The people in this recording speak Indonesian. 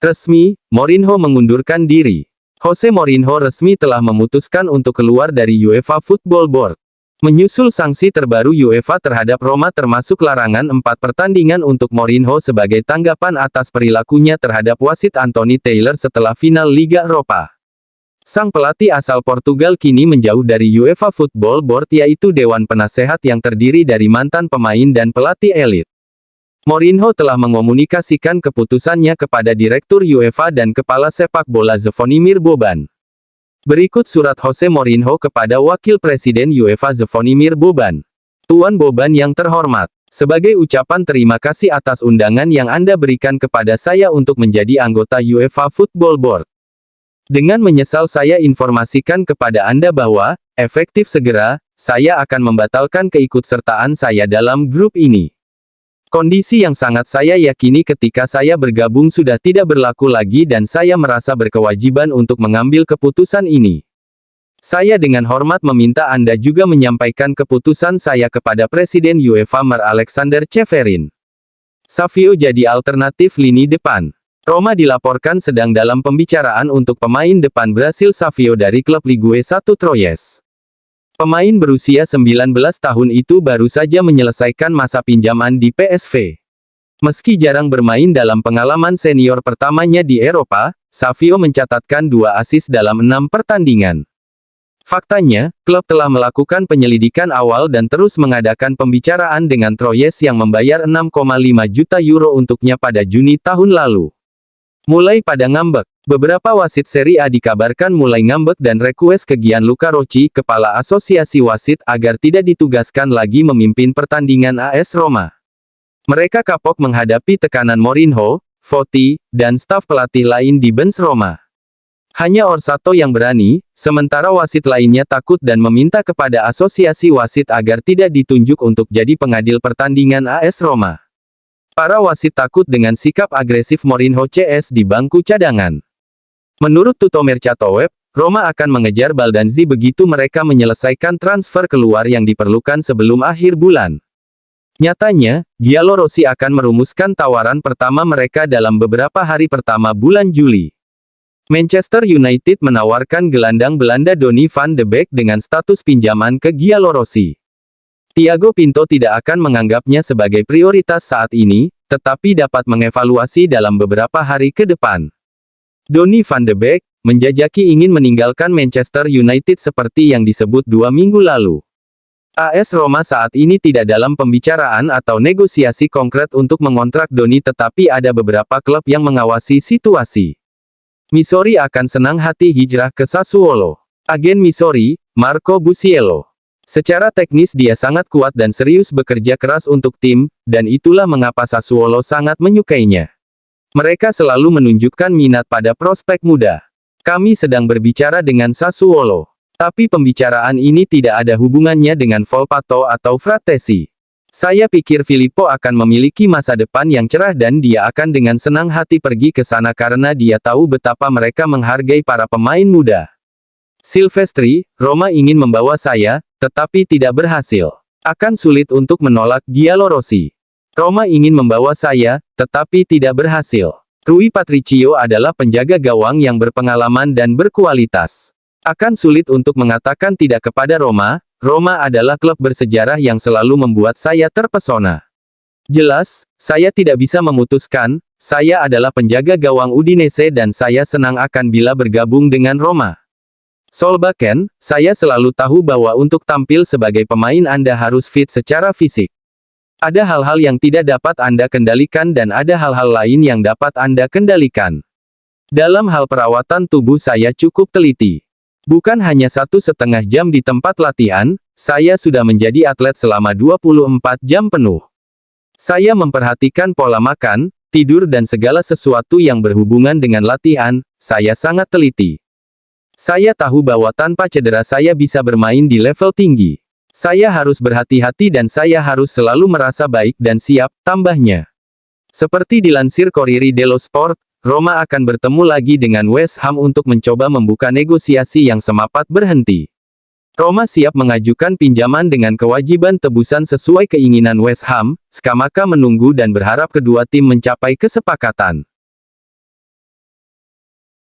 Resmi, Mourinho mengundurkan diri. Jose Mourinho resmi telah memutuskan untuk keluar dari UEFA Football Board. Menyusul sanksi terbaru UEFA terhadap Roma termasuk larangan 4 pertandingan untuk Mourinho sebagai tanggapan atas perilakunya terhadap wasit Anthony Taylor setelah final Liga Eropa. Sang pelatih asal Portugal kini menjauh dari UEFA Football Board, yaitu Dewan Penasehat yang terdiri dari mantan pemain dan pelatih elit. Mourinho telah mengomunikasikan keputusannya kepada Direktur UEFA dan Kepala Sepak Bola Zvonimir Boban. Berikut surat Jose Mourinho kepada Wakil Presiden UEFA Zvonimir Boban. Tuan Boban yang terhormat, sebagai ucapan terima kasih atas undangan yang Anda berikan kepada saya untuk menjadi anggota UEFA Football Board. Dengan menyesal saya informasikan kepada Anda bahwa, efektif segera, saya akan membatalkan keikutsertaan saya dalam grup ini. Kondisi yang sangat saya yakini ketika saya bergabung sudah tidak berlaku lagi dan saya merasa berkewajiban untuk mengambil keputusan ini. Saya dengan hormat meminta Anda juga menyampaikan keputusan saya kepada Presiden UEFA Mer Alexander Ceferin. Savio jadi alternatif lini depan. Roma dilaporkan sedang dalam pembicaraan untuk pemain depan Brasil Savio dari klub Ligue 1 Troyes. Pemain berusia 19 tahun itu baru saja menyelesaikan masa pinjaman di PSV. Meski jarang bermain dalam pengalaman senior pertamanya di Eropa, Savio mencatatkan 2 assist dalam 6 pertandingan. Faktanya, klub telah melakukan penyelidikan awal dan terus mengadakan pembicaraan dengan Troyes yang membayar 6,5 juta euro untuknya pada Juni tahun lalu. Mulai pada ngambek, beberapa wasit Serie A dikabarkan mulai ngambek dan request ke Gianluca Rocci, kepala asosiasi wasit, agar tidak ditugaskan lagi memimpin pertandingan AS Roma. Mereka kapok menghadapi tekanan Mourinho, Totti, dan staf pelatih lain di bench Roma. Hanya Orsato yang berani, sementara wasit lainnya takut dan meminta kepada asosiasi wasit agar tidak ditunjuk untuk jadi pengadil pertandingan AS Roma. Para wasit takut dengan sikap agresif Mourinho CS di bangku cadangan. Menurut Tutto Mercato Web, Roma akan mengejar Baldanzi begitu mereka menyelesaikan transfer keluar yang diperlukan sebelum akhir bulan. Nyatanya, Giallorossi akan merumuskan tawaran pertama mereka dalam beberapa hari pertama bulan Juli. Manchester United menawarkan gelandang Belanda Donny van de Beek dengan status pinjaman ke Giallorossi. Thiago Pinto tidak akan menganggapnya sebagai prioritas saat ini, tetapi dapat mengevaluasi dalam beberapa hari ke depan. Donny van de Beek menjajaki ingin meninggalkan Manchester United seperti yang disebut 2 minggu lalu. AS Roma saat ini tidak dalam pembicaraan atau negosiasi konkret untuk mengontrak Donny, tetapi ada beberapa klub yang mengawasi situasi. Missori akan senang hati hijrah ke Sassuolo. Agen Missori, Marco Busciello. Secara teknis dia sangat kuat dan serius bekerja keras untuk tim, dan itulah mengapa Sassuolo sangat menyukainya. Mereka selalu menunjukkan minat pada prospek muda. Kami sedang berbicara dengan Sassuolo. Tapi pembicaraan ini tidak ada hubungannya dengan Volpato atau Frattesi. Saya pikir Filippo akan memiliki masa depan yang cerah dan dia akan dengan senang hati pergi ke sana karena dia tahu betapa mereka menghargai para pemain muda. Silvestri, Roma ingin membawa saya, tetapi tidak berhasil. Akan sulit untuk menolak Giallorossi. Roma ingin membawa saya, tetapi tidak berhasil. Rui Patricio adalah penjaga gawang yang berpengalaman dan berkualitas. Akan sulit untuk mengatakan tidak kepada Roma. Roma adalah klub bersejarah yang selalu membuat saya terpesona. Jelas, saya tidak bisa memutuskan. Saya adalah penjaga gawang Udinese dan saya senang akan bila bergabung dengan Roma. Solbakken, saya selalu tahu bahwa untuk tampil sebagai pemain Anda harus fit secara fisik. Ada hal-hal yang tidak dapat Anda kendalikan dan ada hal-hal lain yang dapat Anda kendalikan. Dalam hal perawatan tubuh saya cukup teliti. Bukan hanya 1,5 jam di tempat latihan, saya sudah menjadi atlet selama 24 jam penuh. Saya memperhatikan pola makan, tidur dan segala sesuatu yang berhubungan dengan latihan, saya sangat teliti. Saya tahu bahwa tanpa cedera saya bisa bermain di level tinggi. Saya harus berhati-hati dan saya harus selalu merasa baik dan siap, tambahnya. Seperti dilansir Corriere dello Sport, Roma akan bertemu lagi dengan West Ham untuk mencoba membuka negosiasi yang semapat berhenti. Roma siap mengajukan pinjaman dengan kewajiban tebusan sesuai keinginan West Ham, Scamacca menunggu dan berharap kedua tim mencapai kesepakatan.